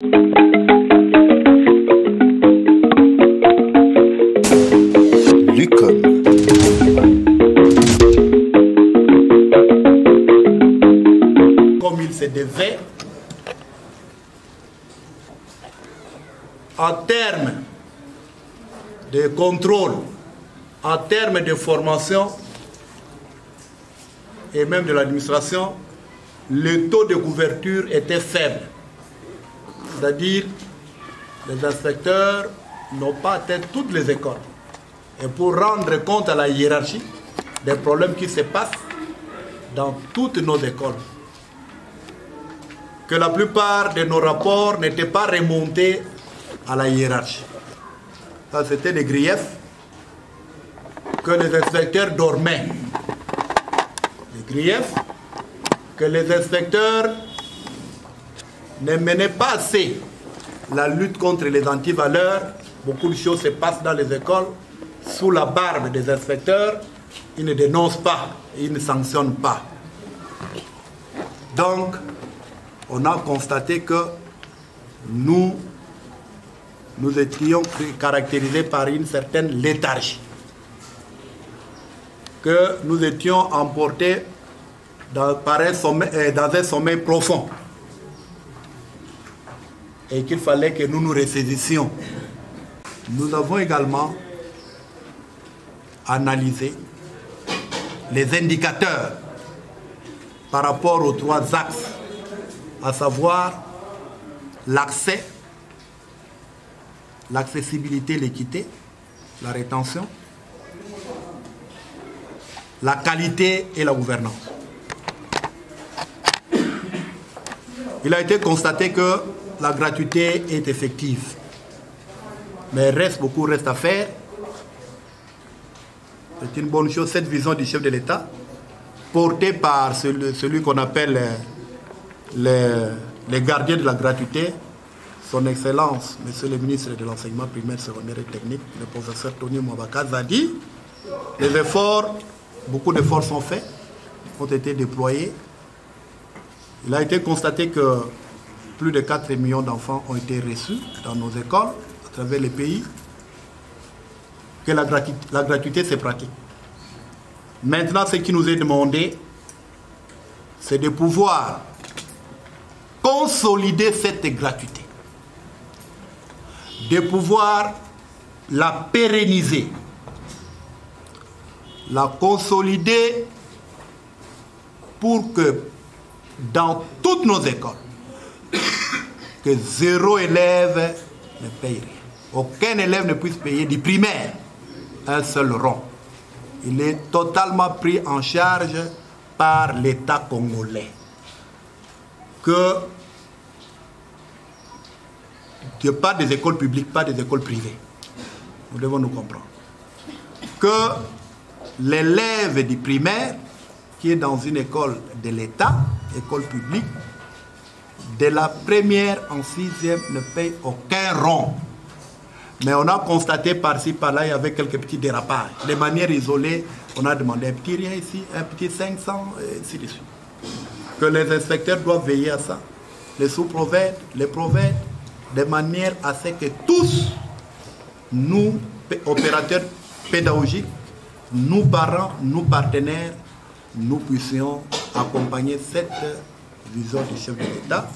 L'UCOM. Comme il se devait, en termes de contrôle, en termes de formation et même de l'administration, le taux de couverture était faible. C'est-à-dire, les inspecteurs n'ont pas atteint toutes les écoles. Et pour rendre compte à la hiérarchie des problèmes qui se passent dans toutes nos écoles, que la plupart de nos rapports n'étaient pas remontés à la hiérarchie. Ça, c'était des griefs que les inspecteurs dormaient. Des griefs que les inspecteurs ne menaient pas assez la lutte contre les antivaleurs. Beaucoup de choses se passent dans les écoles sous la barbe des inspecteurs. Ils ne dénoncent pas, ils ne sanctionnent pas. Donc, on a constaté que nous étions caractérisés par une certaine léthargie, que nous étions emportés dans un sommeil profond et qu'il fallait que nous nous ressaisissions. Nous avons également analysé les indicateurs par rapport aux 3 axes, à savoir l'accès, l'accessibilité, l'équité, la rétention, la qualité et la gouvernance. Il a été constaté que la gratuité est effective, mais beaucoup reste à faire. C'est une bonne chose, cette vision du chef de l'État, portée par celui qu'on appelle les gardiens de la gratuité, son Excellence, Monsieur le ministre de l'Enseignement primaire, secondaire et technique, le professeur Tony Mwabakaza, a dit, beaucoup d'efforts sont faits, ont été déployés. Il a été constaté que plus de 4 millions d'enfants ont été reçus dans nos écoles, à travers les pays, que la gratuité se pratique. Maintenant, ce qui nous est demandé, c'est de pouvoir consolider cette gratuité, de pouvoir la pérenniser, la consolider pour que dans toutes nos écoles, que 0 élève ne paye rien. Aucun élève ne puisse payer du primaire un seul rond. Il est totalement pris en charge par l'État congolais. Que pas des écoles publiques, pas des écoles privées. Nous devons nous comprendre. Que l'élève du primaire qui est dans une école de l'État, école publique, de la première en 6e ne paye aucun rond. Mais on a constaté par-ci, par-là, il y avait quelques petits dérapages. De manière isolée, on a demandé un petit rien ici, un petit 500, et ainsi de suite. Que les inspecteurs doivent veiller à ça, les sous-prophètes, les prophètes, de manière à ce que tous, nous, opérateurs pédagogiques, nous parents, nous partenaires, nous puissions accompagner cette vision du chef de l'État,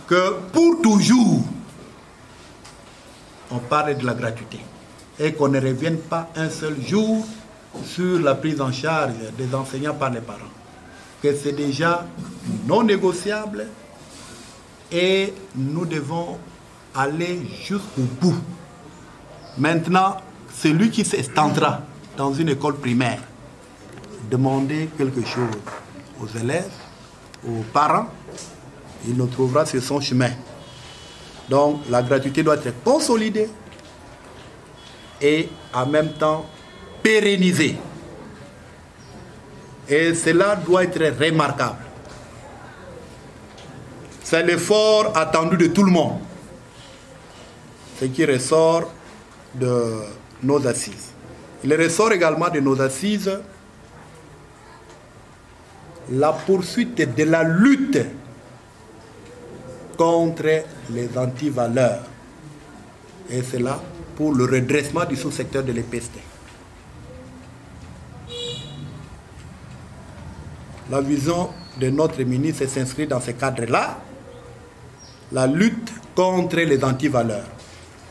que pour toujours, on parle de la gratuité et qu'on ne revienne pas un seul jour sur la prise en charge des enseignants par les parents, que c'est déjà non négociable et nous devons aller jusqu'au bout. Maintenant, celui qui s'estendra dans une école primaire, demander quelque chose aux élèves, aux parents, il nous trouvera sur son chemin. Donc la gratuité doit être consolidée et en même temps pérennisée. Et cela doit être remarquable. C'est l'effort attendu de tout le monde. Ce qui ressort de nos assises. Il ressort également de nos assises la poursuite de la lutte contre les antivaleurs. Et c'est là pour le redressement du sous-secteur de l'EPST. La vision de notre ministre s'inscrit dans ce cadre-là. La lutte contre les antivaleurs.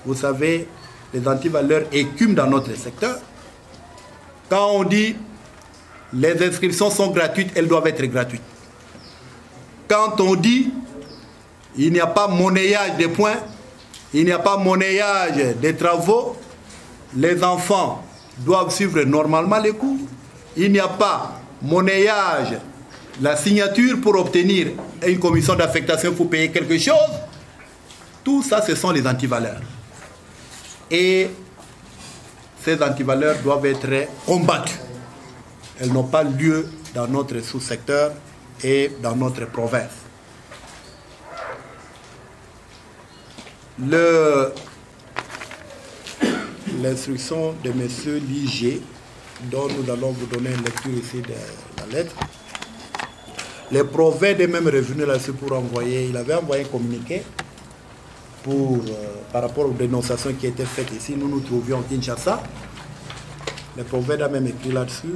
Vous savez, les antivaleurs écument dans notre secteur. Quand on dit les inscriptions sont gratuites, elles doivent être gratuites. Quand on dit il n'y a pas monnayage des points, il n'y a pas monnayage des travaux, les enfants doivent suivre normalement les cours, il n'y a pas monnayage, la signature pour obtenir une commission d'affectation pour payer quelque chose, tout ça ce sont les antivaleurs. Et ces antivaleurs doivent être combattues. Elles n'ont pas lieu dans notre sous-secteur et dans notre province. L'instruction de M. Ligier, dont nous allons vous donner une lecture ici de la lettre, les prophètes est même revenu là-dessus pour envoyer, il avait envoyé un communiqué par rapport aux dénonciations qui étaient faites ici. Nous nous trouvions à Kinshasa. Le prophète a même écrit là-dessus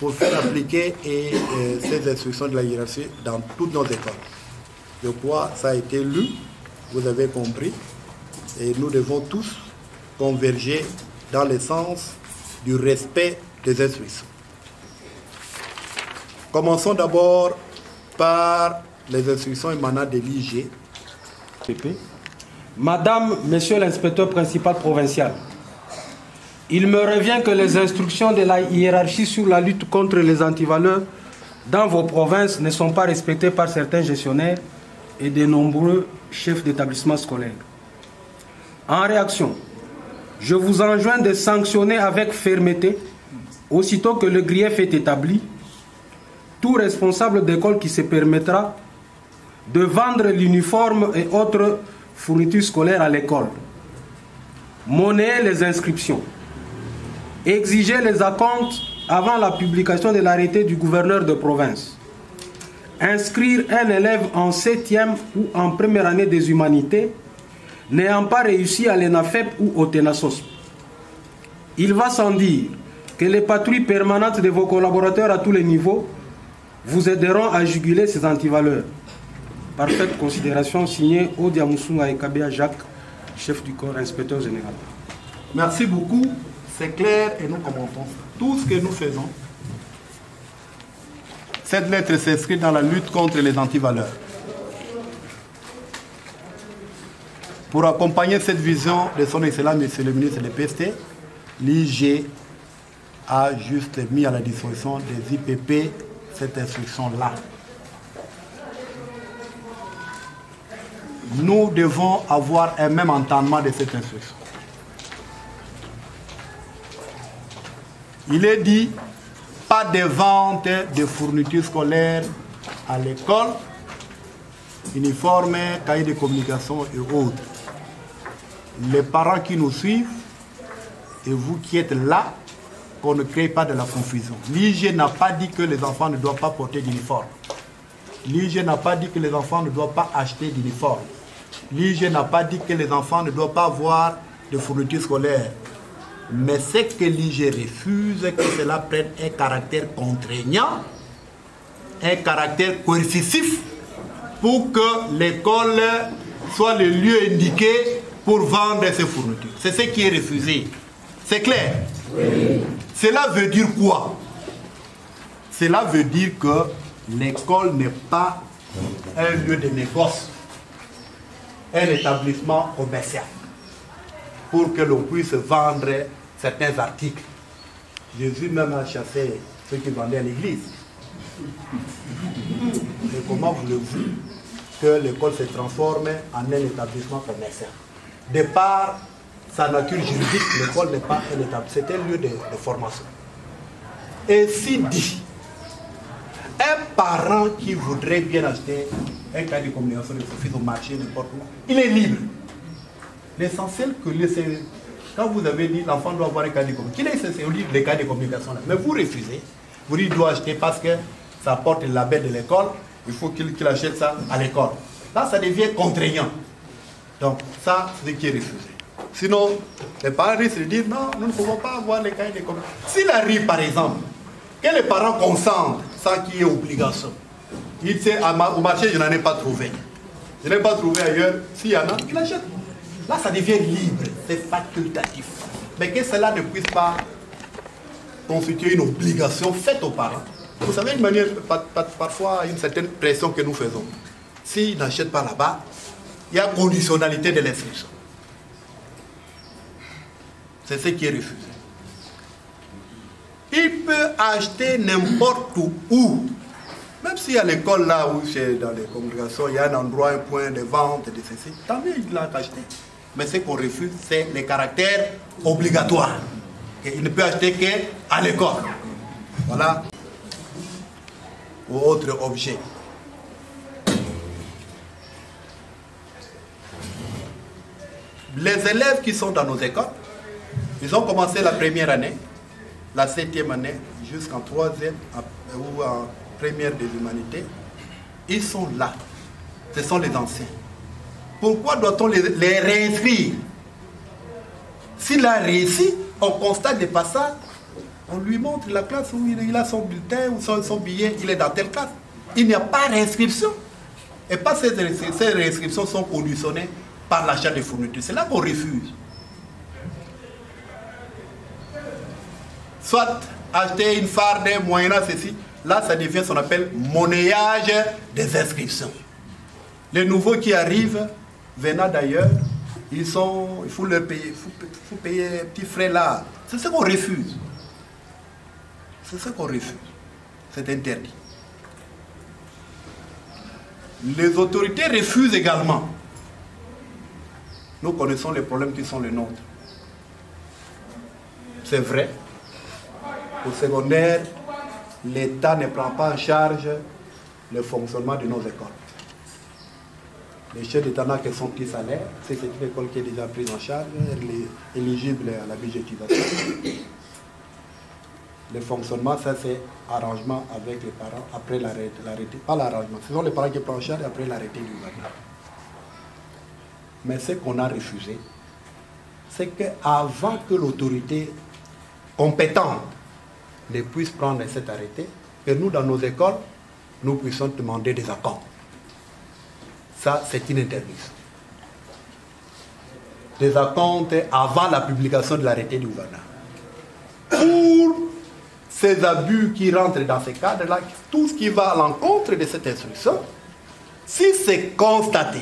pour faire appliquer ces instructions de la hiérarchie dans toutes nos écoles. Je crois que ça a été lu, vous avez compris, et nous devons tous converger dans le sens du respect des instructions. Commençons d'abord par les instructions émanant de l'IG. Madame, Monsieur l'inspecteur principal provincial, il me revient que les instructions de la hiérarchie sur la lutte contre les antivaleurs dans vos provinces ne sont pas respectées par certains gestionnaires et de nombreux chefs d'établissement scolaire. En réaction, je vous enjoins de sanctionner avec fermeté, aussitôt que le grief est établi, tout responsable d'école qui se permettra de vendre l'uniforme et autres fournitures scolaires à l'école, monnayer les inscriptions, exiger les acomptes avant la publication de l'arrêté du gouverneur de province, inscrire un élève en 7e ou en première année des humanités n'ayant pas réussi à l'ENAFEP ou au TENASOS. Il va sans dire que les patrouilles permanentes de vos collaborateurs à tous les niveaux vous aideront à juguler ces antivaleurs. Parfaite considération, signée Odiamoussou Ekabea Jacques, chef du corps inspecteur général. Merci beaucoup, c'est clair et nous commentons tout ce que nous faisons. Cette lettre s'inscrit dans la lutte contre les antivaleurs. Pour accompagner cette vision de son Excellence, Monsieur le ministre de l'EPST, l'IG a juste mis à la disposition des IPP cette instruction-là. Nous devons avoir un même entendement de cette instruction. Il est dit, pas de vente de fournitures scolaires à l'école, uniformes, cahiers de communication et autres. Les parents qui nous suivent, et vous qui êtes là, qu'on ne crée pas de la confusion. L'IG n'a pas dit que les enfants ne doivent pas porter d'uniforme. L'IG n'a pas dit que les enfants ne doivent pas acheter d'uniforme. L'IG n'a pas dit que les enfants ne doivent pas avoir de fournitures scolaires. Mais c'est que l'IG refuse que cela prenne un caractère contraignant, un caractère coercitif, pour que l'école soit le lieu indiqué pour vendre ces fournitures. C'est ce qui est refusé. C'est clair? Oui. Cela veut dire quoi? Cela veut dire que l'école n'est pas un lieu de négoce, un établissement commercial, pour que l'on puisse vendre certains articles. Jésus même a chassé ceux qui vendaient à l'église. Et comment voulez-vous que l'école se transforme en un établissement commercial? De par sa nature juridique, l'école n'est pas un établissement, c'est un lieu de formation. Et si dit, un parent qui voudrait bien acheter un cas de communication de profit au marché, n'importe où, il est libre. L'essentiel que quand vous avez dit l'enfant doit avoir un cas de communication, qu'il est censé lire les cas de communication là, mais vous refusez, vous dites qu'il doit acheter parce que ça porte le label de l'école, il faut qu'il achète ça à l'école. Là, ça devient contraignant. Donc, ça, c'est ce qui est refusé. Sinon, les parents risquent de dire, non, nous ne pouvons pas avoir les cahiers de communication. S'il arrive, par exemple, que les parents consentent sans qu'il y ait obligation, il sait, au marché, je n'en ai pas trouvé. Je n'ai pas trouvé ailleurs. S'il y en a, il achète. Là, ça devient libre, c'est facultatif. Mais que cela ne puisse pas constituer une obligation faite aux parents. Vous savez, une manière, parfois, une certaine pression que nous faisons. S'ils n'achètent pas là-bas, il y a conditionnalité de l'inscription. C'est ce qui est refusé. Il peut acheter n'importe où. Même si à l'école, là où c'est dans les congrégations, il y a un endroit, un point de vente, de ceci, tant mieux, il l'a acheté. Mais ce qu'on refuse, c'est les caractères obligatoires. Il ne peut acheter qu'à l'école. Voilà. Ou autre objet. Les élèves qui sont dans nos écoles, ils ont commencé la première année, la 7e année, jusqu'en 3e ou en première des humanités. Ils sont là. Ce sont les anciens. Pourquoi doit-on les réinscrire? S'il a réussi, on constate des passages, on lui montre la classe où il a son bulletin ou son billet, il est dans telle classe. Il n'y a pas de réinscription. Et pas ces réinscriptions sont conditionnées par l'achat des fournitures. C'est là qu'on refuse. Soit acheter une farde moyennant ceci, là ça devient ce qu'on appelle monnayage des inscriptions. Les nouveaux qui arrivent, venant d'ailleurs, il faut leur payer, il faut payer un petit frais là. C'est ce qu'on refuse. C'est ce qu'on refuse. C'est interdit. Les autorités refusent également. Nous connaissons les problèmes qui sont les nôtres. C'est vrai. Au secondaire, l'État ne prend pas en charge le fonctionnement de nos écoles. Les chefs d'État n'ont que son petit salaire. C'est une école qui est déjà prise en charge, elle est éligible à la budgétisation. Le fonctionnement, ça c'est arrangement avec les parents après l'arrêté. Pas l'arrangement, ce sont les parents qui prennent en charge après l'arrêté du gouvernement. Mais ce qu'on a refusé, c'est qu'avant que l'autorité compétente ne puisse prendre cet arrêté, que nous, dans nos écoles, nous puissions demander des accords. Ça, c'est une interdiction. Des accords avant la publication de l'arrêté du gouvernement. Pour ces abus qui rentrent dans ces cadres-là, tout ce qui va à l'encontre de cette instruction, si c'est constaté,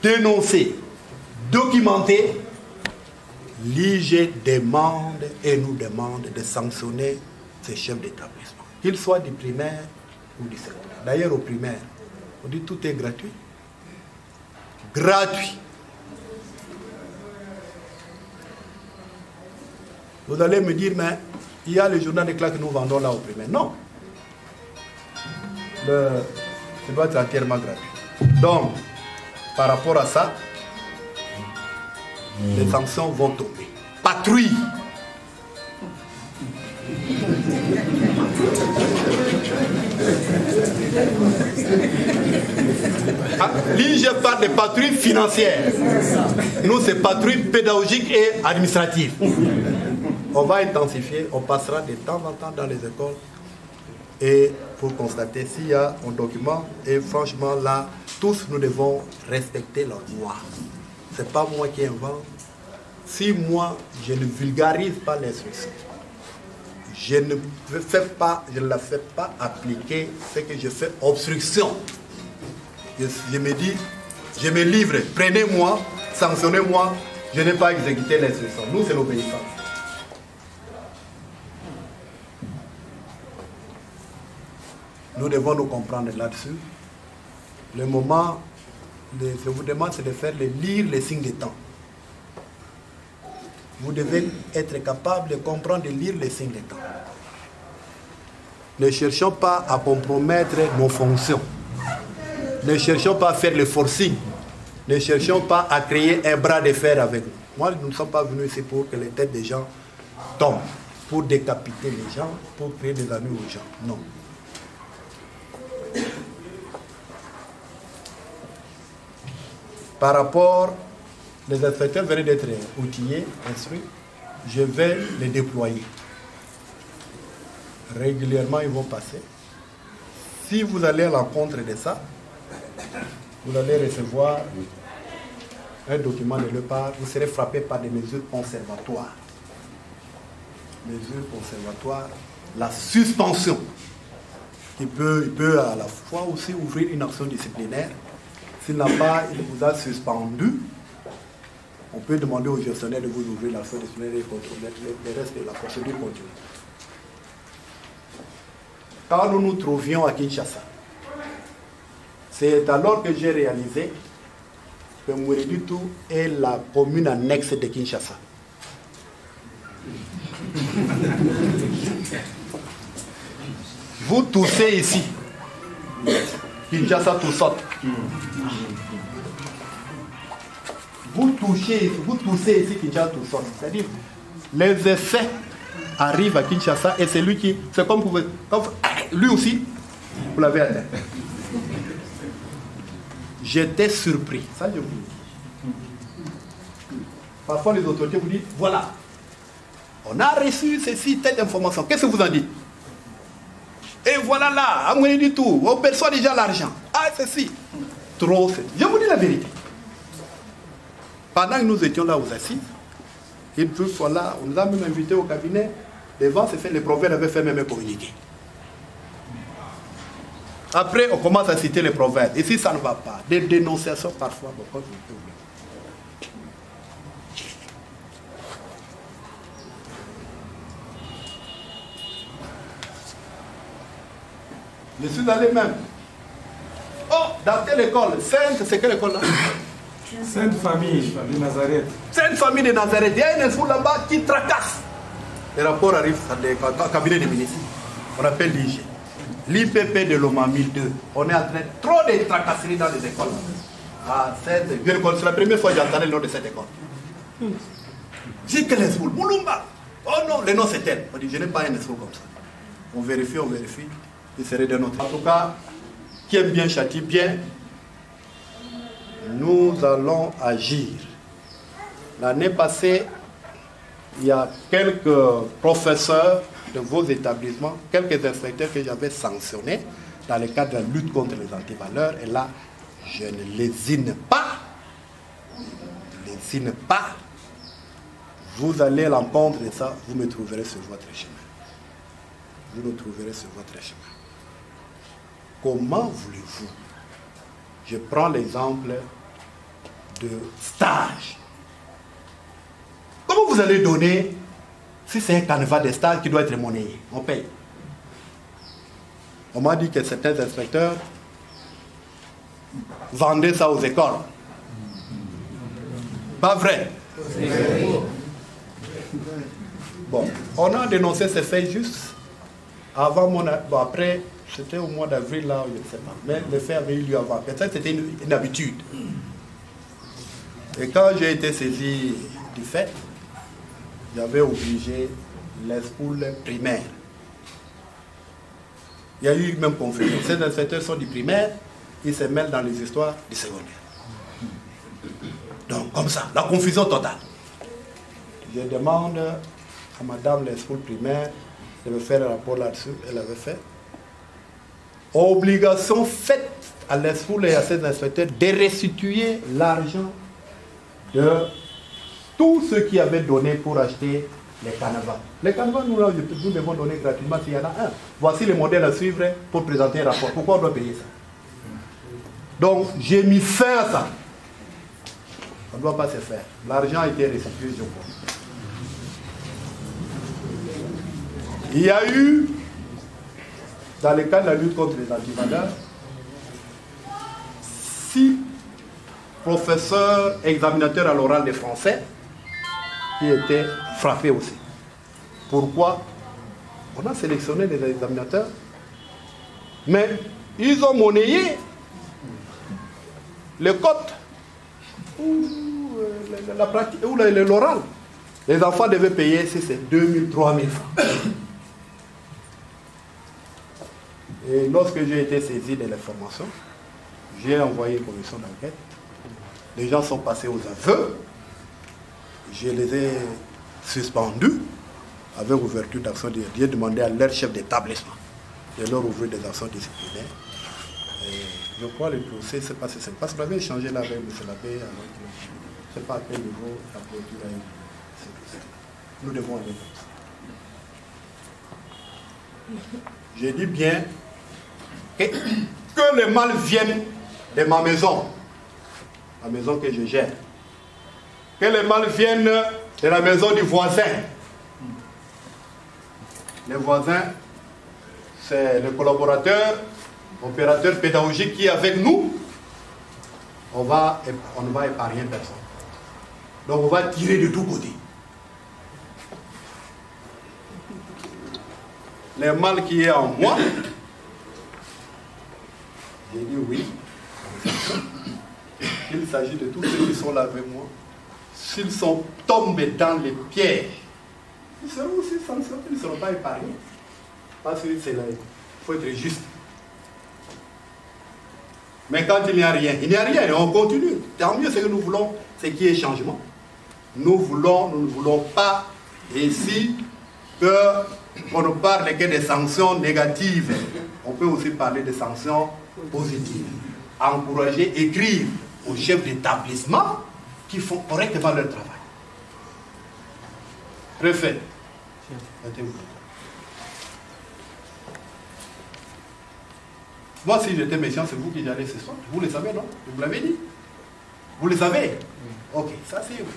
dénoncé, documenté, l'IG demande et nous demande de sanctionner ces chefs d'établissement, qu'ils soient du primaire ou du secondaire. D'ailleurs, au primaire, on dit tout est gratuit. Gratuit. Vous allez me dire, mais il y a le journal de classe que nous vendons là au primaire. Non. Ça doit être entièrement gratuit. Donc, par rapport à ça, les sanctions vont tomber. Patrouille. L'IG parle de patrouille financière. Nous, c'est patrouille pédagogique et administrative. On va intensifier, on passera de temps en temps dans les écoles et pour constater s'il y a un document. Et franchement, là, tous nous devons respecter la loi. Ce n'est pas moi qui invente. Si moi, je ne vulgarise pas l'instruction, je ne la fais pas appliquer, c'est que je fais obstruction. Je me dis, je me livre, prenez-moi, sanctionnez-moi, je n'ai pas exécuté l'instruction. Nous, c'est l'obéissance. Nous devons nous comprendre là-dessus. Le moment, je vous demande, c'est de faire lire les signes des temps. Vous devez être capable de comprendre et lire les signes des temps. Ne cherchons pas à compromettre nos fonctions. Ne cherchons pas à faire le forcing. Ne cherchons pas à créer un bras de fer avec nous. Moi, nous ne sommes pas venus ici pour que les têtes des gens tombent, pour décapiter les gens, pour créer des amis aux gens. Non. par rapport, les inspecteurs venaient d'être outillés, instruits, je vais les déployer. Régulièrement, ils vont passer. Si vous allez à l'encontre de ça, vous allez recevoir un document de leur part, vous serez frappé par des mesures conservatoires. Mesures conservatoires, la suspension. Il peut à la fois aussi ouvrir une action disciplinaire. S'il n'a pas, il vous a suspendu. On peut demander au gestionnaire de vous ouvrir l'action disciplinaire et contrôler le reste de la procédure continue. Quand nous nous trouvions à Kinshasa, c'est alors que j'ai réalisé que Mouréditou est la commune annexe de Kinshasa. Vous toussez ici, Kinshasa tout saute. Vous toussez ici, Kinshasa tout saute. C'est-à-dire, les effets arrivent à Kinshasa et c'est lui qui, c'est comme lui aussi, vous l'avez atteint. J'étais surpris, ça je vous dis. Parfois les autorités vous disent, voilà, on a reçu ceci, telle information, qu'est-ce que vous en dites? Et voilà là, à moyen du tout, on perçoit déjà l'argent. Ah, ceci. Trop, c'est. Je vous dis la vérité. Pendant que nous étions là aux assises, ils tous soient là, on nous a même invités au cabinet, devant, c'est fait, les prophètes avaient fait même un communiqué. Après, on commence à citer les prophètes. Ici, ça ne va pas. Des dénonciations parfois. Bon, je suis allé même. Oh, dans quelle école? Sainte, c'est quelle école là? Sainte Famille de Nazareth. Sainte Famille de Nazareth. Il y a une foule là-bas qui tracasse. Les rapports arrivent dans le cabinet des ministres. On appelle l'IG. L'IPP de Loma 1002. On est en train de trop de tracasseries dans les écoles. Ah, c'est la première fois que j'entendais le nom de cette école. J'ai que les foules. Moulumba. Oh non, le nom c'est tel. On dit, je n'ai pas un espoir comme ça. On vérifie. Il serait de notre. En tout cas, qui aime bien châtie bien, nous allons agir. L'année passée, il y a quelques professeurs de vos établissements, quelques inspecteurs que j'avais sanctionnés dans le cadre de la lutte contre les antivaleurs. Et là, je ne lésine pas. Vous allez à l'encontre de ça, vous me trouverez sur votre chemin. Vous me trouverez sur votre chemin. Comment voulez-vous? Je prends l'exemple de stage. Comment vous allez donner, si c'est un canevas de stage qui doit être monnayé, on paye. On m'a dit que certains inspecteurs vendaient ça aux écoles. Pas vrai? Bon, on a dénoncé ces faits juste avant mon... Bon, après, c'était au mois d'avril, là, je ne sais pas. Mais les faits avaient eu lieu avant. Peut-être c'était une habitude. Et quand j'ai été saisi du fait, j'avais obligé les schools primaires. Il y a eu même confusion. Ces inspecteurs sont du primaire, ils se mêlent dans les histoires du secondaire. Donc, comme ça, la confusion totale. Je demande à madame les schools primaires de me faire un rapport là-dessus. Elle avait fait. Obligation faite à les schools et à ces inspecteurs de restituer l'argent de tous ceux qui avaient donné pour acheter les canevas. Les canevas, nous devons donner gratuitement s'il y en a un. Voici le modèle à suivre pour présenter un rapport. Pourquoi on doit payer ça? Donc, j'ai mis fin à ça. Ça ne doit pas se faire. L'argent a été restitué, je crois. Il y a eu, dans le cas de la lutte contre les antivaleurs, 6 professeurs examinateurs à l'oral de français qui étaient frappés aussi. Pourquoi? On a sélectionné les examinateurs, mais ils ont monnayé les cotes ou la pratique ou l'oral. Les enfants devaient payer, si c'est 2 000, 3 000 francs. Et lorsque j'ai été saisi de l'information, j'ai envoyé une commission d'enquête. Les gens sont passés aux aveux. Je les ai suspendus avec ouverture d'action. J'ai demandé à leur chef d'établissement de leur ouvrir des actions disciplinaires. Et je crois que le procès s'est passé. Parce qu'on avait échangé là avec M. Labbé. Je ne sais pas à quel niveau la clôture a eu. Nous devons aller comme ça. J'ai dit bien que le mal vienne de ma maison, la maison que je gère. Que le mal vienne de la maison du voisin. Les voisins, c'est le collaborateur, opérateur pédagogique qui est avec nous. On ne va épargner personne. Donc on va tirer de tous côtés. Le mal qui est en moi, j'ai dit oui. Il s'agit de tous ceux qui sont là avec moi. S'ils sont tombés dans les pièges, ils seront aussi sanctionnés, ils ne seront pas épargnés. Parce qu'il faut être juste. Mais quand il n'y a rien, il n'y a rien et on continue. Tant mieux, ce que nous voulons, c'est qu'il y ait changement. Nous ne voulons pas ici qu'on ne parle que des sanctions négatives. On peut aussi parler des sanctions positives. Encourager, écrire aux chefs d'établissement qui font correctement leur travail. Préfet, mettez-vous. Moi, si j'étais méchant, c'est vous qui y allez ce soir. Vous le savez, non? Vous l'avez dit. Vous le savez? Ok, ça c'est vous.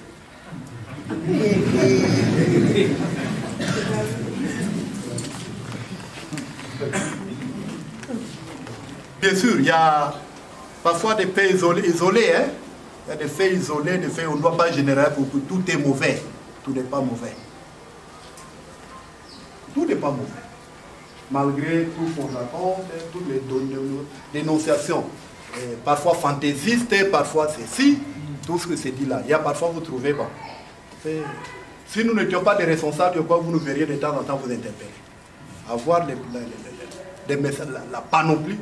Bien sûr, il y a parfois des faits isolés, hein? Il y a des faits isolés, des faits, on ne doit pas généraliser pour que tout est mauvais. Tout n'est pas mauvais. Tout n'est pas mauvais. Malgré tout ce qu'on raconte, toutes les dénonciations, parfois fantaisistes, parfois ceci, tout ce que c'est dit là. Il y a parfois, vous trouvez, bon, si nous n'étions pas des responsables, de quoi vous nous verriez de temps en temps vous interpeller. Avoir des messages, la panoplie,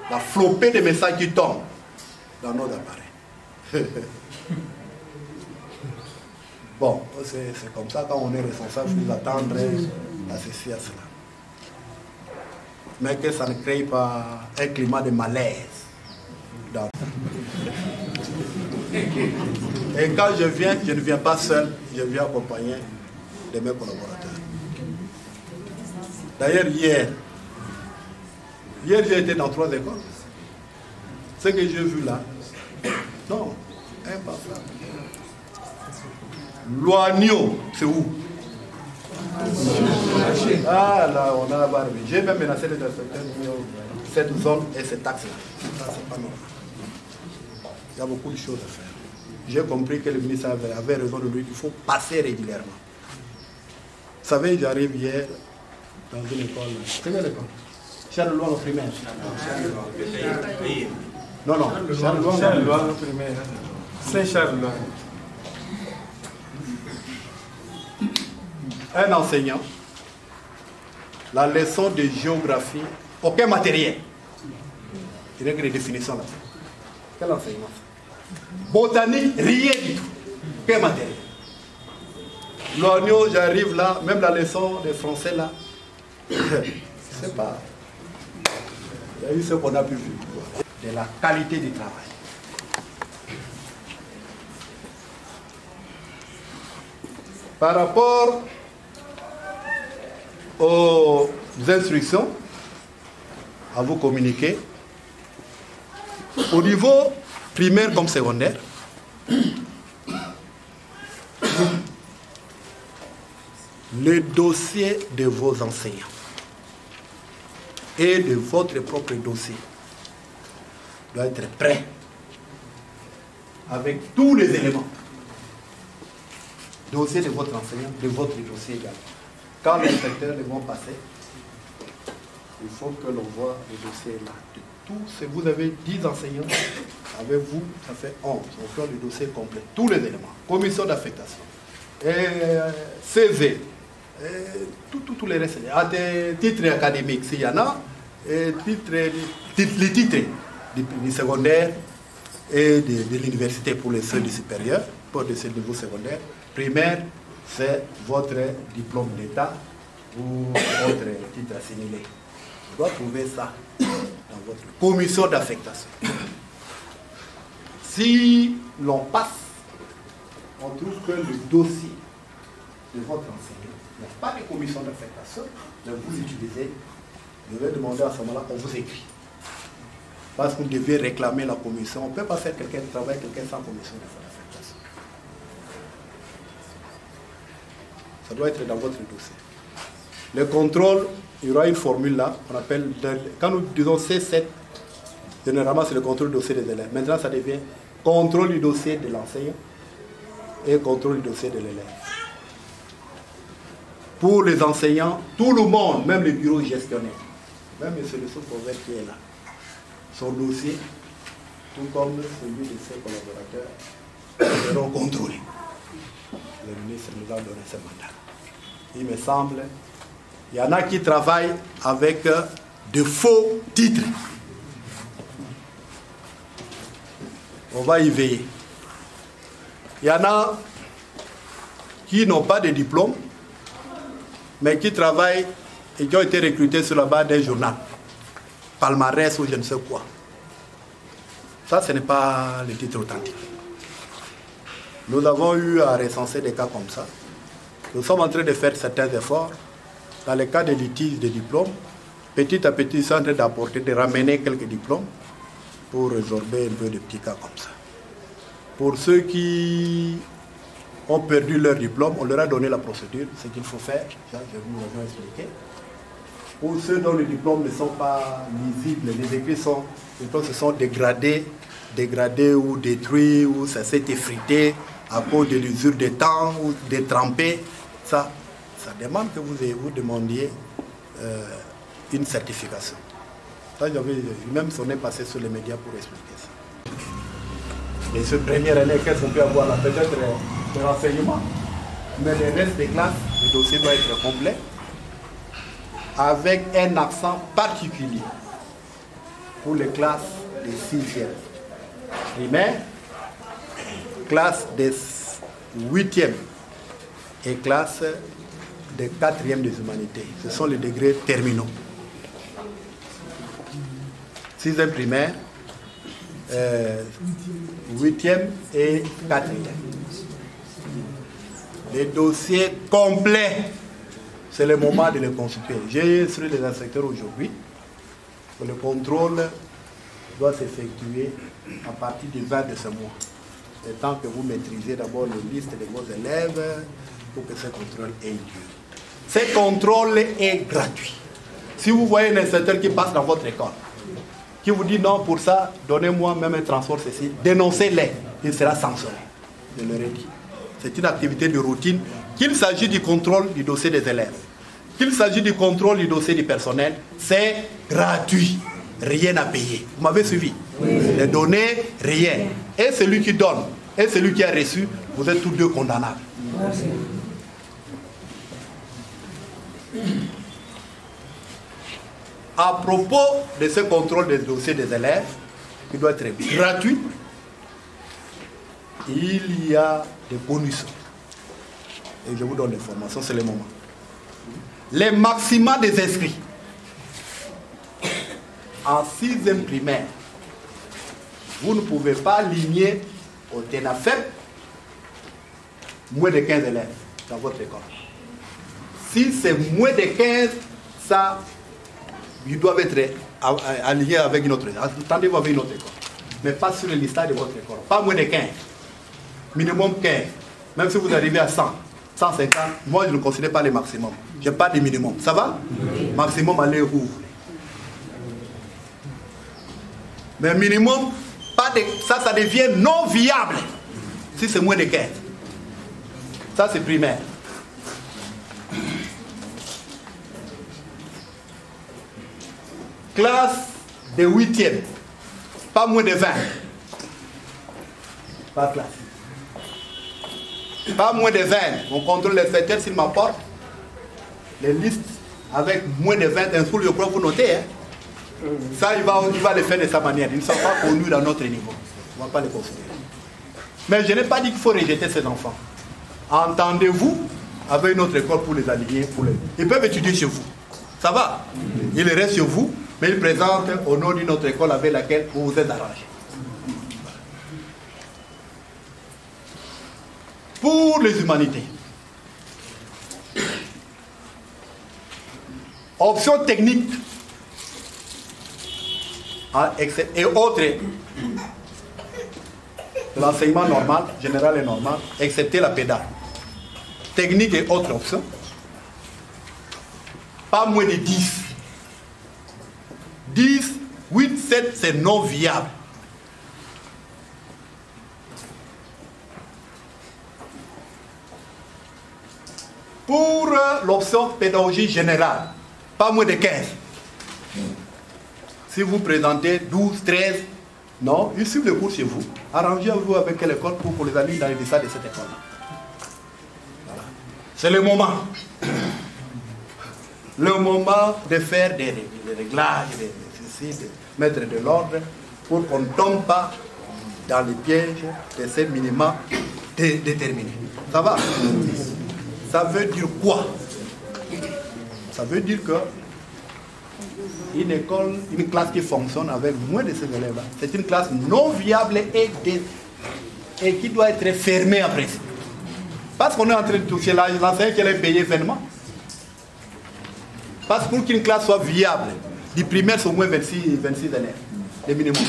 la flopée de messages qui tombent dans nos appareils. Bon, c'est comme ça, quand on est responsable, il faut attendre à ceci, à cela. Mais que ça ne crée pas un climat de malaise. Et quand je viens, je ne viens pas seul, je viens accompagné de mes collaborateurs. D'ailleurs, hier j'ai été dans 3 écoles. Ce que j'ai vu là, non, impensable. Loigno, c'est où? Ah là, on a là-bas. J'ai même menacé les inspecteurs cette zone et cet axe-là. Ça, c'est pas normal. Il y a beaucoup de choses à faire. J'ai compris que le ministre avait raison de dire qu'il faut passer régulièrement. Vous savez, j'arrive hier dans une école. C'est quelle école? Charles-Loin au primaire. Non, non. Charles-Loin au primaire. Saint-Charles-Loin. Un enseignant, la leçon de géographie, aucun matériel. Il n'y a que des définitions là. Quel enseignement? Botanique, rien du tout. Aucun matériel. L'oignon, j'arrive là, même la leçon de français là, je ne sais pas. Il y a eu ce qu'on a pu voir. De la qualité du travail. Par rapport aux instructions à vous communiquer, au niveau primaire comme secondaire, le dossier de vos enseignants et de votre propre dossier doit être prêt avec tous les éléments. Dossier de votre enseignant, de votre dossier également. Quand les inspecteurs les vont passer, il faut que l'on voit le dossier là. De tous, vous avez 10 enseignants, avec vous, ça fait 11. On fait le dossier complet, tous les éléments. Commission d'affectation, CV, tous les restes. Des titres académiques, s'il y en a, les titres du secondaire, et de l'université pour les ceux du supérieur, pour de ce niveau secondaire. Primaire, c'est votre diplôme d'État ou votre titre assimilé. Vous doit trouver ça dans votre commission d'affectation. Si l'on passe, on trouve que le dossier de votre enseignant, il n'y a pas de commission d'affectation, mais vous utilisez, je vais demander à ce moment-là, on vous écrit. Parce que vous devez réclamer la commission. On ne peut pas faire quelqu'un qui travaille, quelqu'un sans commission d'affectation. Ça doit être dans votre dossier. Le contrôle, il y aura une formule là, on appelle, quand nous disons C7, généralement c'est le contrôle du dossier des élèves. Maintenant ça devient contrôle du dossier de l'enseignant et contrôle du dossier de l'élève. Pour les enseignants, tout le monde, même les bureaux gestionnaires, même M. Le Sous-Prophète qui est là, son dossier, tout comme celui de ses collaborateurs, seront contrôlés. Le ministre nous a donné ce mandat. Il me semble, il y en a qui travaillent avec de faux titres. On va y veiller. Il y en a qui n'ont pas de diplôme, mais qui travaillent et qui ont été recrutés sur la base d'un journal, palmarès ou je ne sais quoi. Ça, ce n'est pas le titre authentique. Nous avons eu à recenser des cas comme ça. Nous sommes en train de faire certains efforts. Dans le cas des litiges de diplômes, petit à petit, nous sommes en train d'apporter, de ramener quelques diplômes pour résorber un peu de petits cas comme ça. Pour ceux qui ont perdu leur diplôme, on leur a donné la procédure, ce qu'il faut faire, je vous l'ai expliqué. Pour ceux dont les diplômes ne sont pas lisibles, les écrits se sont dégradés ou détruits, ou ça s'est effrité à cause de l'usure de temps ou détrempé, ça demande que vous demandiez une certification. Ça, j'avais même sonné passer sur les médias pour expliquer ça. Et ce première année, qu'est-ce qu'on peut avoir là? Peut-être des renseignements, mais le reste des classes, le dossier doit être complet, avec un accent particulier pour les classes des 6e primaire, classe des 8e et classe des 4e des humanités. Ce sont les degrés terminaux. 6e primaire, 8e et 4e. Les dossiers complets, c'est le moment de les consulter. J'ai instruit les inspecteurs aujourd'hui que le contrôle doit s'effectuer à partir du 20 de ce mois. Le temps que vous maîtrisez d'abord les listes de vos élèves pour que ce contrôle ait lieu. Ce contrôle est gratuit. Si vous voyez un inspecteur qui passe dans votre école, qui vous dit non, pour ça, donnez-moi même un transport ceci, dénoncez-les, il sera sanctionné. Je leur ai dit. C'est une activité de routine, qu'il s'agit du contrôle du dossier des élèves, qu'il s'agit du contrôle du dossier du personnel, c'est gratuit, rien à payer. Vous m'avez suivi? Oui. Les données, rien. Et celui qui donne, et celui qui a reçu, vous êtes tous deux condamnables. Merci. À propos de ce contrôle des dossiers des élèves, qui doit être gratuit, il y a des bonus. Et je vous donne l'information, c'est le moment. Les maxima des inscrits en 6e primaire, vous ne pouvez pas aligner au TENAFEP moins de 15 élèves dans votre école. Si c'est moins de 15, ça, ils doivent être alignés avec une autre école. Attendez-vous avec une autre école. Mais pas sur le listage de votre école. Pas moins de 15. Minimum 15. Même si vous arrivez à 100, 150, moi je ne considère pas les maximums. Je n'ai pas de minimum. Ça va? Oui. Maximum, allez où vous voulez. Mais minimum, pas de, ça devient non viable si c'est moins de 15. Ça c'est primaire. Classe de 8e, pas moins de 20. Pas classe. Pas moins de 20. On contrôle les secteurs s'ils m'apportent les listes avec moins de 20 insultes, je crois que vous notez. Hein? Ça, il va le faire de sa manière. Ils ne sont pas connus dans notre niveau. On ne va pas les considérer. Mais je n'ai pas dit qu'il faut rejeter ces enfants. Entendez-vous avec une autre école pour les aligner. Ils peuvent étudier chez vous. Ça va. Ils restent chez vous, mais ils présentent au nom d'une autre école avec laquelle vous vous êtes arrangé. Pour les humanités. Option technique et autres de l'enseignement normal, général et normal, excepté la pédale. Technique et autres options. Pas moins de 10. 10, 8, 7, c'est non viable. Pour l'option pédagogie générale, pas moins de 15. Si vous présentez 12, 13, non, ils suivent le cours chez vous. Arrangez-vous avec quelle école pour les amis dans les dessins de cette école-là. Voilà. C'est le moment. Le moment de faire des réglages, de mettre de l'ordre pour qu'on ne tombe pas dans les pièges de ces minima déterminés. Ça va? Ça veut dire quoi? Ça veut dire que une école, une classe qui fonctionne avec moins de ces élèves, c'est une classe non viable et qui doit être fermée en principe. Parce qu'on est en train de toucher l'enseignant qui est payé vainement. Parce que pour qu'une classe soit viable, du primaire c'est au moins 26 élèves, le minimum.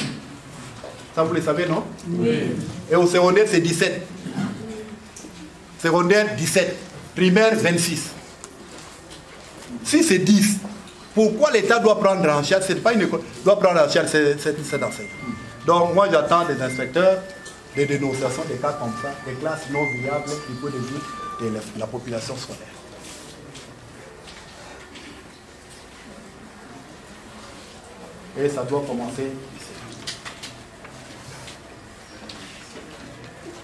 Ça vous le savez, non? Oui. Et au secondaire c'est 17. Secondaire 17. Primaire 26. Si c'est 10, pourquoi l'État doit prendre en charge? C'est pas une école, doit prendre en charge cet enseignant. Donc moi j'attends des inspecteurs, des dénonciations, des cas comme ça, des classes non viables du point de vue de la population scolaire. Et ça doit commencer ici.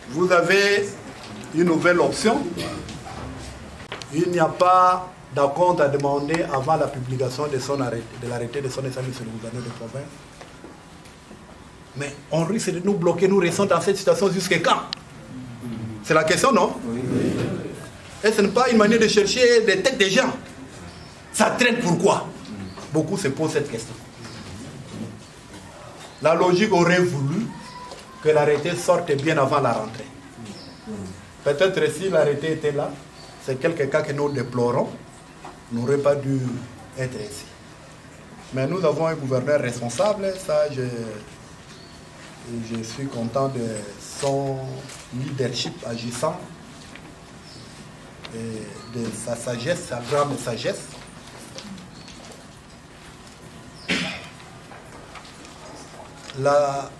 Vous avez une nouvelle option. Il n'y a pas d'acompte à demander avant la publication de l'arrêté de son examen sur le gouverneur de province. Mais on risque de nous bloquer, nous restons dans cette situation jusqu'à quand? C'est la question, non? Oui. Et ce n'est pas une manière de chercher des têtes des gens. Ça traîne pourquoi? Beaucoup se posent cette question. La logique aurait voulu que l'arrêté sorte bien avant la rentrée. Peut-être si l'arrêté était là, c'est quelques cas que nous déplorons, n'aurait pas dû être ici. Mais nous avons un gouverneur responsable, ça je suis content de son leadership agissant, et de sa sagesse, sa grande sagesse. Là,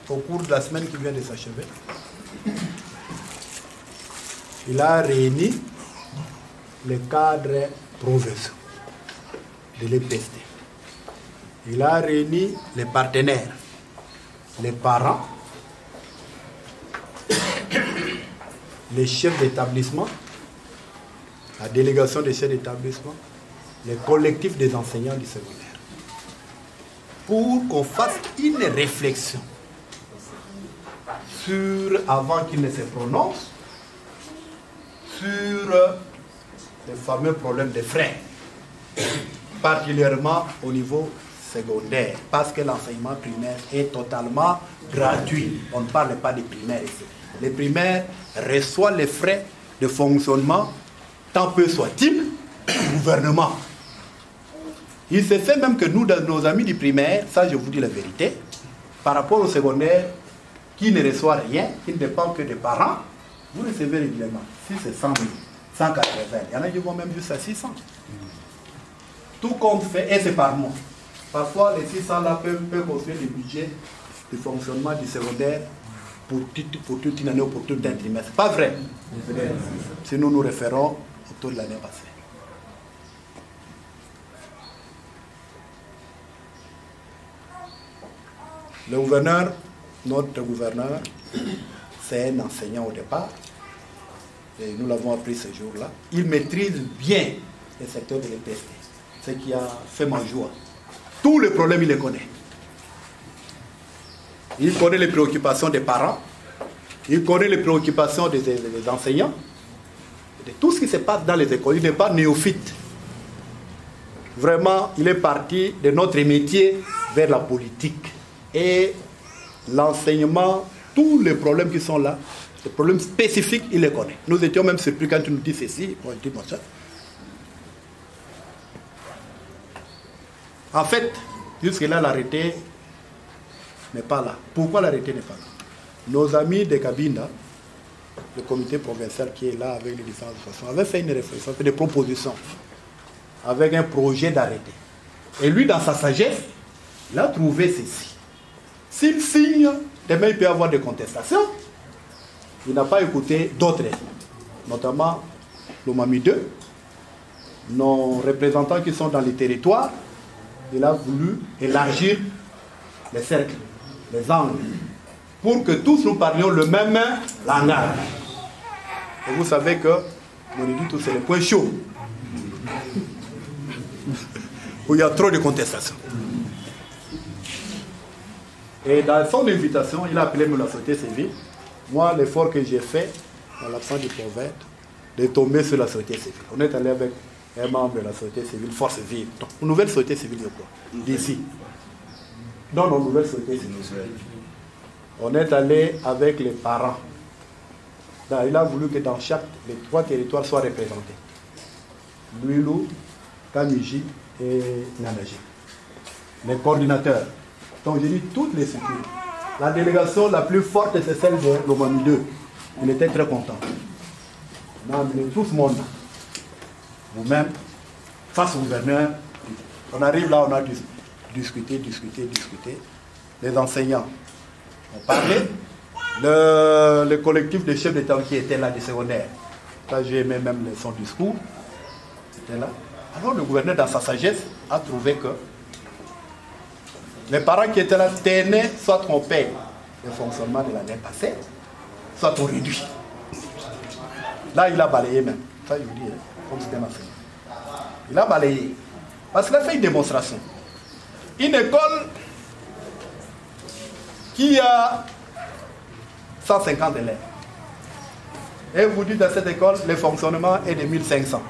au cours de la semaine qui vient de s'achever, il a réuni les cadres provinciaux de l'EPST. Il a réuni les partenaires, les parents, les chefs d'établissement, la délégation des chefs d'établissement, les collectifs des enseignants du secondaire, pour qu'on fasse une réflexion sur, avant qu'ils ne se prononcent, sur les fameux problèmes de frais, particulièrement au niveau secondaire, parce que l'enseignement primaire est totalement gratuit. On ne parle pas des primaires ici. Les primaires reçoivent les frais de fonctionnement, tant peu soit-il, du gouvernement. Il se fait même que nous, nos amis du primaire, ça je vous dis la vérité, par rapport au secondaire, qui ne reçoit rien, qui ne dépend que des parents, vous recevez régulièrement. Si c'est 100 000, 180, il y en a qui vont même jusqu'à 600. Tout compte fait, et c'est par mois. Parfois, les 600 là peuvent construire le budget de fonctionnement du secondaire pour toute une année ou pour tout un trimestre. Pas vrai. Si nous nous référons au taux de l'année passée. Le gouverneur, notre gouverneur, c'est un enseignant au départ, et nous l'avons appris ce jour-là. Il maîtrise bien le secteur de l'EPST, ce qui a fait ma joie. Tous les problèmes, il les connaît. Il connaît les préoccupations des parents. Il connaît les préoccupations des enseignants. De tout ce qui se passe dans les écoles. Il n'est pas néophyte. Vraiment, il est parti de notre métier vers la politique. Et l'enseignement, tous les problèmes qui sont là, les problèmes spécifiques, il les connaît. Nous étions même surpris quand tu nous dis ceci, on dit ça. En fait, jusque-là, l'arrêté n'est pas là. Pourquoi l'arrêté n'est pas là? Nos amis de Cabinda, le comité provincial qui est là avec les différentes façons, avaient fait une réflexion, fait des propositions avec un projet d'arrêté. Et lui, dans sa sagesse, il a trouvé ceci. S'il signe, demain il peut y avoir des contestations. Il n'a pas écouté d'autres, notamment l'Omami 2, nos représentants qui sont dans les territoires. Il a voulu élargir les cercles, les angles, pour que tous nous parlions le même langage. Et vous savez que, on dit tout, c'est le point chaud, où il y a trop de contestations. Et dans son invitation, il a appelé la société civile. Moi, l'effort que j'ai fait, en l'absence du prophète, de tomber sur la société civile. On est allé avec un membre de la société civile, Force Vive. Donc, une nouvelle société civile de quoi? D'ici. Non, non, nouvelle société civile. On est allé avec les parents. Donc, il a voulu que dans les 3 territoires soient représentés. Luilou, Kamiji et Nanaji. Les coordinateurs. Donc j'ai dit toutes les structures. La délégation la plus forte, c'est celle de l'Omami 2. Il était très content. On a amené tout ce monde. Vous-même, face au gouverneur, on arrive là, on a discuté. Les enseignants ont parlé. Le collectif de chefs d'État qui était là, des secondaires. Ça, j'ai aimé même son discours. C'était là. Alors le gouverneur, dans sa sagesse, a trouvé que les parents qui étaient là tenaient soit on paye le fonctionnement de l'année passée, soit on réduit. Là, il a balayé même. Ça, je vous dis, comme c'était ma fille. Il a balayé. Parce qu'il a fait une démonstration. Une école qui a 150 élèves. Et vous dites dans cette école, le fonctionnement est de 1500.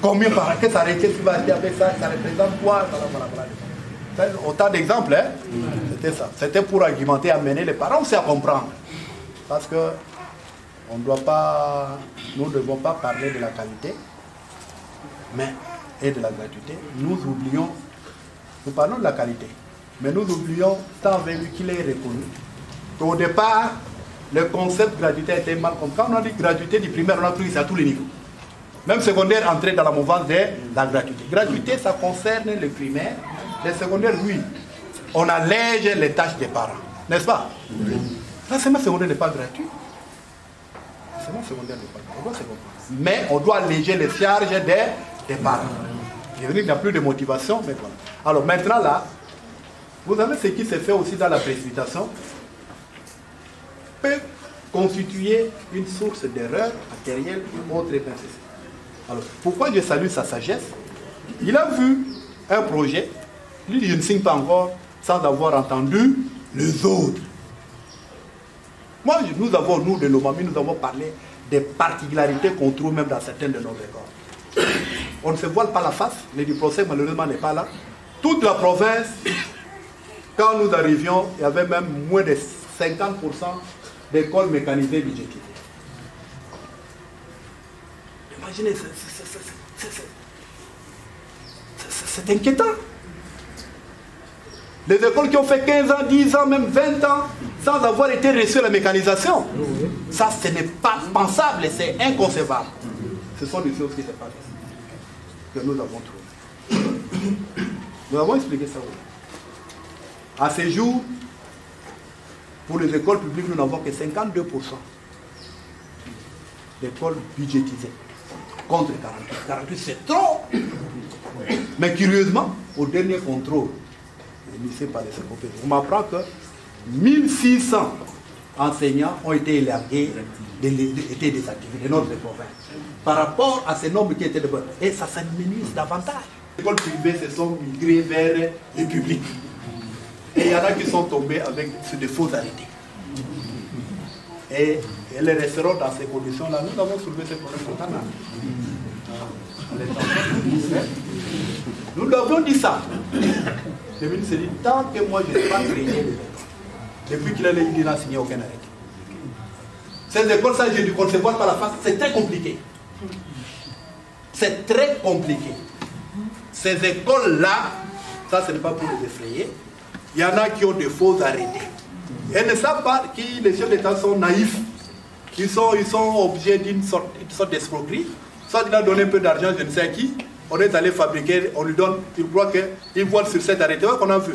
Combien par an? Qu'est-ce qui va dire avec ça? Ça représente quoi? Autant d'exemples, hein? C'était ça. C'était pour argumenter, amener les parents aussi à comprendre. Parce que nous ne devons pas parler de la qualité et de la gratuité. Nous parlons de la qualité, mais nous oublions, tant vu qu'il est reconnu, qu'au départ, le concept gratuité a été mal compris. Quand on a dit gratuité du primaire, on a pris ça à tous les niveaux. Même secondaire entrait dans la mouvance de la gratuité. Gratuité, ça concerne le primaire. Les secondaires, oui. On allège les tâches des parents. N'est-ce pas? L'enseignement secondaire n'est pas gratuit. L'enseignement secondaire n'est pas gratuit. On doit se comprendre. Mais on doit alléger les charges des parents. Il n'y a plus de motivation, mais voilà. Alors maintenant là, vous savez ce qui s'est fait aussi dans la précipitation peut constituer une source d'erreur matérielle ou autre. Alors, pourquoi je salue sa sagesse? Il a vu un projet, il dit je ne signe pas encore sans avoir entendu les autres. Moi, nous, de l'Omami, nous avons parlé des particularités qu'on trouve même dans certaines de nos écoles. On ne se voile pas la face, le procès malheureusement n'est pas là. Toute la province, quand nous arrivions, il y avait même moins de 50% d'écoles mécanisées budgétisées. Imaginez, c'est inquiétant. Les écoles qui ont fait 15 ans, 10 ans, même 20 ans, sans avoir été reçues à la mécanisation. Ça, ce n'est pas pensable, c'est inconcevable. Ce sont des choses qui se passent, que nous avons trouvées. Nous avons expliqué ça. À ce jour, pour les écoles publiques, nous n'avons que 52% d'écoles budgétisées. Contre 48. 48, c'est trop. Mais curieusement, au dernier contrôle, le lycée par les COP, on m'apprend que 1600 enseignants ont été élargués, été désactivés de notre province. Par rapport à ce nombre qui étaient de bonnes. Et ça s'amenuise davantage. Les écoles privées se sont migrées vers les publics. Et il y en a qui sont tombés sur des faux arrêtés. Et les resteront dans ces conditions-là. Nous avons soulevé ces problèmes au Canada. Nous leur avons dit ça. Le ministre s'est dit, tant que moi je n'ai pas créé, depuis qu'il n'a signé aucun arrêté. Ces écoles, ça je ne concevoir par la face, c'est très compliqué. C'est très compliqué. Ces écoles-là, ça ce n'est pas pour les effrayer. Il y en a qui ont des faux arrêtés. Elles ne savent pas que les chefs d'État sont naïfs. Ils sont obligés d'une sorte d'escroquerie. Soit il a donné un peu d'argent, je ne sais à qui. On est allé fabriquer, on lui donne, il croit qu'il voit sur cet arrêté qu'on a vu.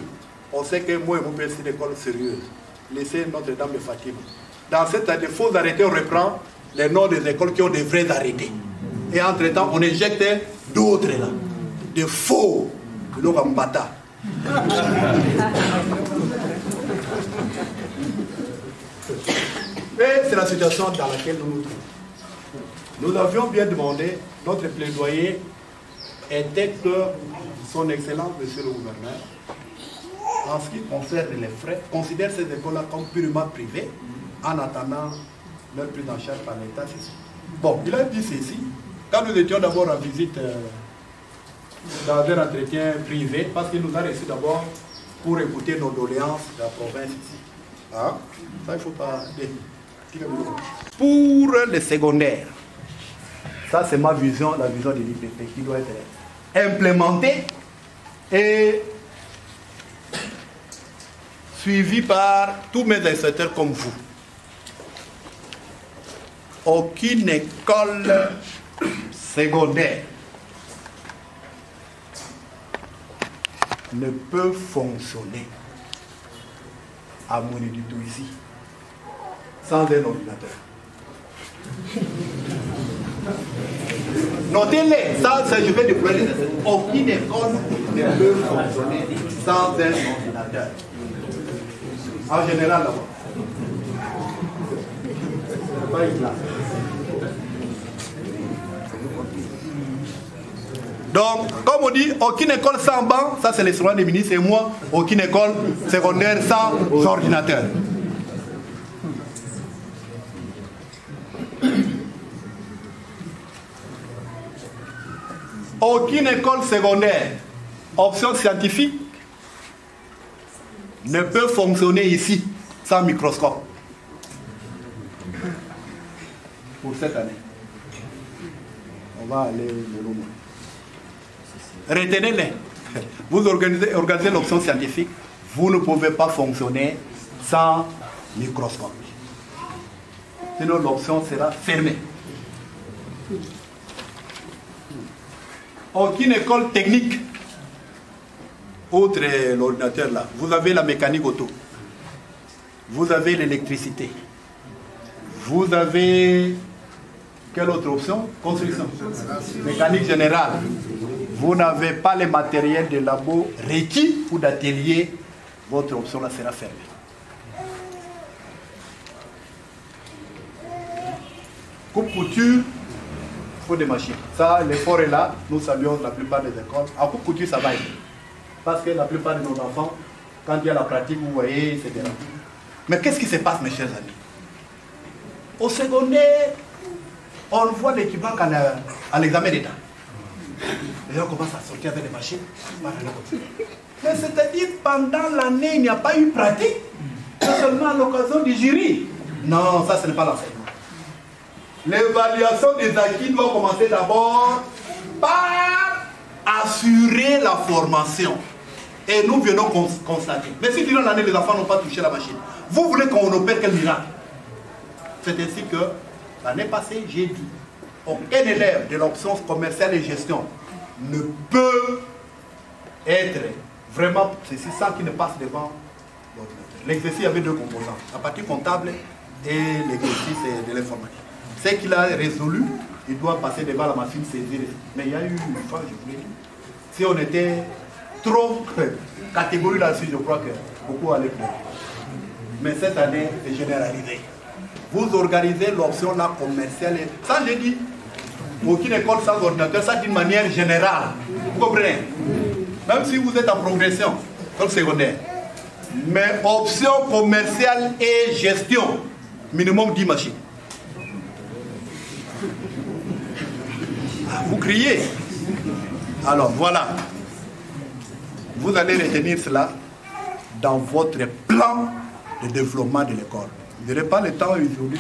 On sait que moi et mon père, c'est une école sérieuse. Laissez Notre-Dame de Fatima. Dans cette des faux arrêtés, on reprend les noms des écoles qui ont des vrais arrêtés. Et entre-temps, on injecte d'autres là. Des faux. De l'Ogambata. Et c'est la situation dans laquelle nous nous trouvons. Nous avions bien demandé, notre plaidoyer était que son Excellence, Monsieur le Gouverneur, en ce qui concerne les frais, considère ces écoles-là comme purement privées, en attendant leur prise en charge par l'État. Bon, il a dit ceci, quand nous étions d'abord en visite dans un entretien privé, parce qu'il nous a reçus d'abord pour écouter nos doléances de la province ici. Hein? Ça, il ne faut pas dire. Pour les secondaires, ça c'est ma vision, la vision de l'IPP qui doit être implémentée et suivie par tous mes inspecteurs comme vous. Aucune école secondaire ne peut fonctionner à Mouniditou ici sans un ordinateur. Notez-les, ça je vais déployer les essais. Aucune école ne peut fonctionner sans un ordinateur. En général, d'abord. Pas une classe. Donc, comme on dit, aucune école sans banc, ça c'est les slogan des ministres et moi, aucune école secondaire sans ordinateur. Aucune école secondaire, option scientifique, ne peut fonctionner ici sans microscope. Pour cette année. On va aller de loin. Retenez-les. Vous organisez l'option scientifique, vous ne pouvez pas fonctionner sans microscope. Sinon l'option sera fermée. Aucune école technique, outre l'ordinateur là, vous avez la mécanique auto, vous avez l'électricité, vous avez quelle autre option? Construction, mécanique générale. Vous n'avez pas les matériels de labo requis ou d'atelier, votre option là sera fermée. Coupe couture, il faut des machines. Ça, l'effort est là. Nous saluons la plupart des écoles. À coupe couture, ça va aider. Parce que la plupart de nos enfants, quand il y a la pratique, vous voyez, c'est bien. Mais qu'est-ce qui se passe, mes chers amis? Au secondaire, on voit l'équivalent à l'examen d'État. Les gens commencent à sortir avec des machines. Mais c'est-à-dire, pendant l'année, il n'y a pas eu pratique. C'est seulement à l'occasion du jury. Non, ça, ce n'est pas l'enseignement. L'évaluation des acquis doit commencer d'abord par assurer la formation. Et nous venons constater. Mais si durant l'année, les enfants n'ont pas touché la machine, vous voulez qu'on opère quel miracle? C'est ainsi que l'année passée, j'ai dit, aucun élève de l'option commerciale et gestion ne peut être vraiment ceci sans qu'il ne passe devant l'ordinateur. L'exercice avait deux composants, la partie comptable et l'exercice de l'informatique. C'est qu'il a résolu, il doit passer devant la machine saisir. Mais il y a eu une fois, je vous l'ai dit, si on était trop catégorie là-dessus, je crois que beaucoup allaient pour. Mais cette année, c'est généralisé. Vous organisez l'option là commerciale. Ça, j'ai dit, aucune école sans ordinateur, ça d'une manière générale. Vous comprenez? Même si vous êtes en progression, comme secondaire, Mais option commerciale et gestion, minimum 10 machines. Vous criez. Alors voilà. Vous allez retenir cela dans votre plan de développement de l'école. Je n'aurai pas le temps aujourd'hui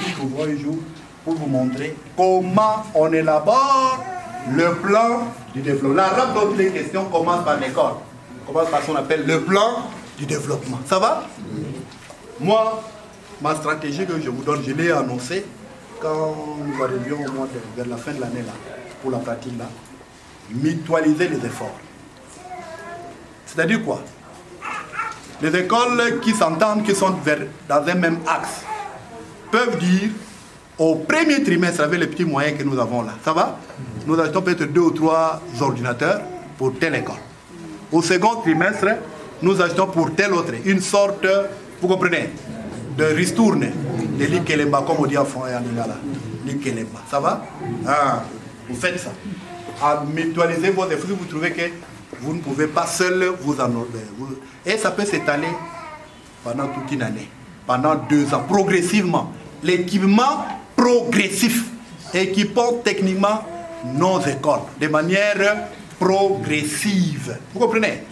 pour vous montrer comment on élabore le plan du développement. L'arabe dont les questions commence par l'école. Commence par ce qu'on appelle le plan du développement. Ça va? Moi, ma stratégie que je vous donne, je l'ai annoncée quand nous arrivions vers la fin de l'année là, pour la pratique là. Mutualiser les efforts. C'est-à-dire quoi? Les écoles qui s'entendent, qui sont dans un même axe, peuvent dire au premier trimestre, avec les petits moyens que nous avons là, ça va? Nous achetons peut-être 2 ou 3 ordinateurs pour telle école. Au second trimestre, nous achetons pour telle autre, une sorte, vous comprenez, de ristourne, de l'Ikelemba, comme on dit en Lingala. L'Ikelemba, ça va? Ah, vous faites ça. À mutualiser vos efforts, vous trouvez que vous ne pouvez pas seul vous en ordonner. Et ça peut s'étaler pendant toute une année, pendant 2 ans, progressivement. L'équipement progressif, équipons techniquement nos écoles, de manière progressive. Vous comprenez?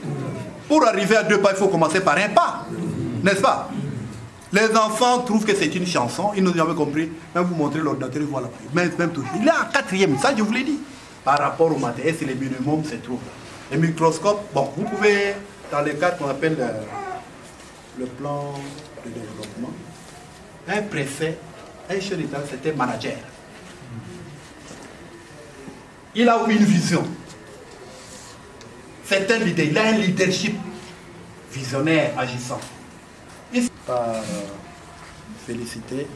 Pour arriver à 2 pas, il faut commencer par un pas, n'est-ce pas? Les enfants trouvent que c'est une chanson, ils nous avaient compris, même vous montrez l'ordinateur, voilà, même tout. Il est en 4e, ça je vous l'ai dit. Par rapport au matériel, c'est le minimum se trouve. Les microscopes, bon, vous pouvez, dans le cadre qu'on appelle le plan de développement, un préfet, un chef d'État, c'était manager. Il a une vision. C'est un leader, il a un leadership visionnaire, agissant. Par féliciter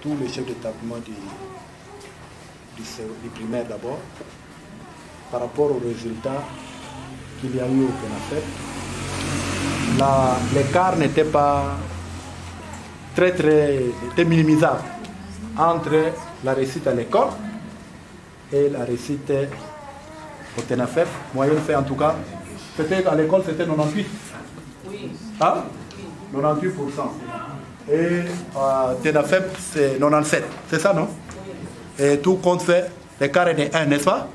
tous les chefs d'établissement du primaire d'abord, par rapport aux résultats qu'il y a eu au PENAFEP. L'écart n'était pas était minimisable entre la réussite à l'école et la réussite au TENAFEP. Moyenne fait en tout cas, peut-être à l'école c'était 98. Oui. Hein? 98%. Et à TENAFEP c'est 97. C'est ça, non? Et tout compte fait, l'écart est de 1, n'est-ce pas?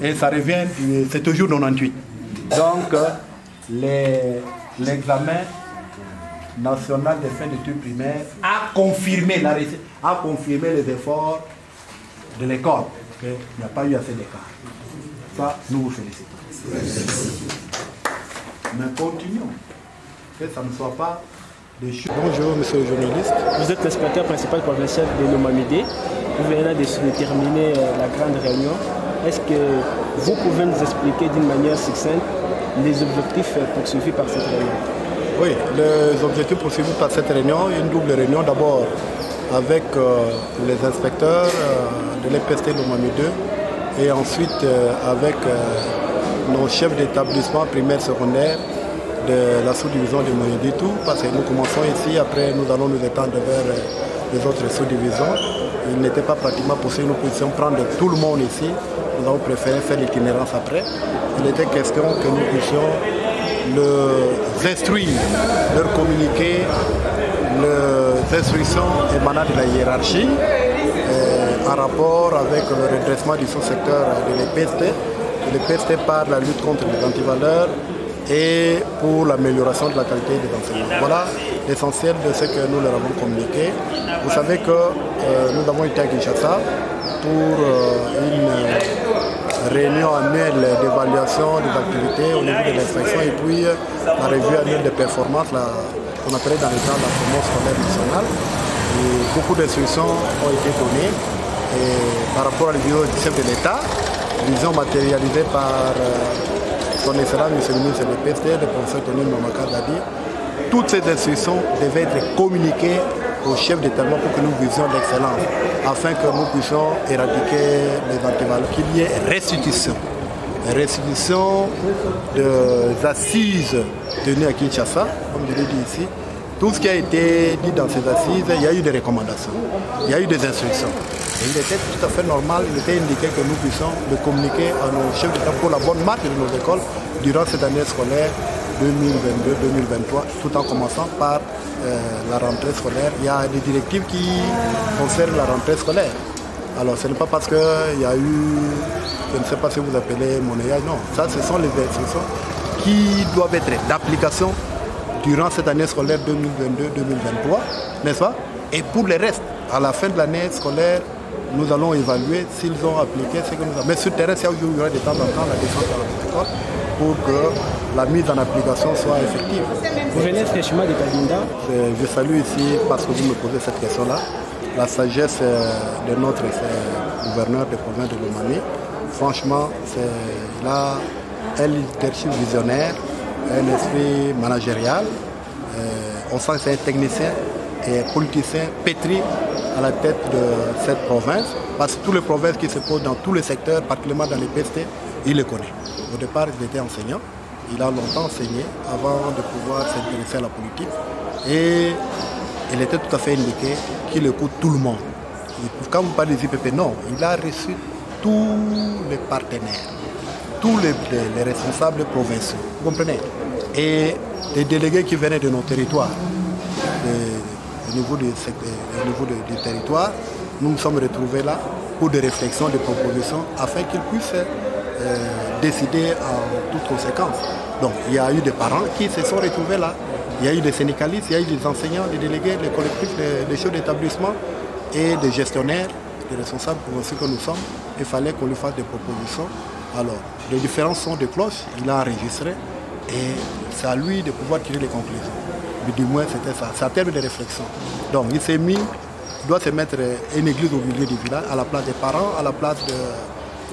Et ça revient, c'est toujours 98. Donc, l'examen national de fin d'études primaires a confirmé les efforts de l'école. Il n'y a pas eu assez d'écart. Ça, nous vous félicitons. Mais continuons. Que ça ne soit pas des choses. Bonjour, monsieur le journaliste. Vous êtes l'inspecteur principal provincial de Lomamidé. Vous venez de terminer la grande réunion. Est-ce que vous pouvez nous expliquer d'une manière succincte les objectifs poursuivis par cette réunion? Oui, les objectifs poursuivis par cette réunion, une double réunion d'abord avec les inspecteurs de l'EPST Lomami 2 et ensuite avec nos chefs d'établissement primaire secondaire de la sous-division de Moyedi tout, parce que nous commençons ici, après nous allons nous étendre vers les autres sous-divisions. Il n'était pas pratiquement possible que nous puissions prendre tout le monde ici. Nous avons préféré faire l'itinérance après. Il était question que nous puissions les instruire, leur communiquer les instructions émanant de la hiérarchie en rapport avec le redressement du sous-secteur de l'EPST. L'EPST par la lutte contre les antivaleurs et pour l'amélioration de la qualité des enseignements. Voilà l'essentiel de ce que nous leur avons communiqué. Vous savez que nous avons été à Kinshasa pour une réunion annuelle d'évaluation des activités au niveau de l'inspection et puis la revue annuelle de performance qu'on appelait dans le temps la promotion scolaire nationale. Et beaucoup d'instructions ont été données et par rapport à l'vision du chef de l'État, vision matérialisée par son excellence, M. le ministre de l'EPST, le professeur Tony Mamakar l'a dit. Toutes ces instructions devaient être communiquées au chef d'établissement pour que nous visions l'excellence, afin que nous puissions éradiquer les antivaleurs, qu'il y ait restitution. Restitution des assises tenues à Kinshasa, comme je l'ai dit ici. Tout ce qui a été dit dans ces assises, il y a eu des recommandations, il y a eu des instructions. Et il était tout à fait normal, il était indiqué que nous puissions le communiquer à nos chefs d'État pour la bonne marche de nos écoles durant cette année scolaire 2022-2023, tout en commençant par la rentrée scolaire. Il y a des directives qui concernent la rentrée scolaire. Alors ce n'est pas parce qu'il y a eu, je ne sais pas si vous appelez monnayage, non. Ça, ce sont les instructions qui doivent être d'application durant cette année scolaire 2022-2023, n'est-ce pas? Et pour le reste, à la fin de l'année scolaire, nous allons évaluer s'ils ont appliqué ce que nous avons. Mais sur le terrain, il y aura de temps en temps la descente à la école pour que la mise en application soit effective. Vous venez fraîchement de Cabinda. Je salue ici, parce que vous me posez cette question-là, la sagesse de notre gouverneur de province de Lomami. Franchement, il a un leadership visionnaire, un esprit managérial. On sent que c'est un technicien et politicien pétri à la tête de cette province, parce que toutes les provinces qui se posent dans tous les secteurs, particulièrement dans les PST, il les connaît. Au départ, il était enseignant, il a longtemps enseigné avant de pouvoir s'intéresser à la politique et il était tout à fait indiqué qu'il écoute tout le monde. Et quand vous parlez des IPP, non, il a reçu tous les partenaires, tous les responsables provinciaux, vous comprenez? Et les délégués qui venaient de nos territoires, au niveau du territoire, nous nous sommes retrouvés là pour des réflexions, des propositions, afin qu'ils puissent décider en toutes conséquences. Donc il y a eu des parents qui se sont retrouvés là, il y a eu des syndicalistes, il y a eu des enseignants, des délégués, des collectifs, des chefs d'établissement et des gestionnaires, des responsables provinciaux que nous sommes. Il fallait qu'on lui fasse des propositions. Alors, les différents sons de cloche, il a enregistré et c'est à lui de pouvoir tirer les conclusions. Mais du moins, c'était ça. C'est un terme de réflexion. Donc, il doit se mettre une église au milieu du village, à la place des parents, à la place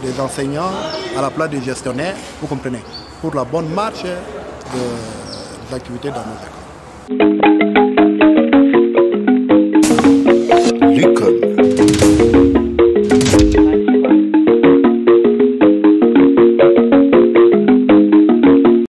des enseignants, à la place des gestionnaires, vous comprenez, pour la bonne marche des activités dans nos écoles. L'UCOM.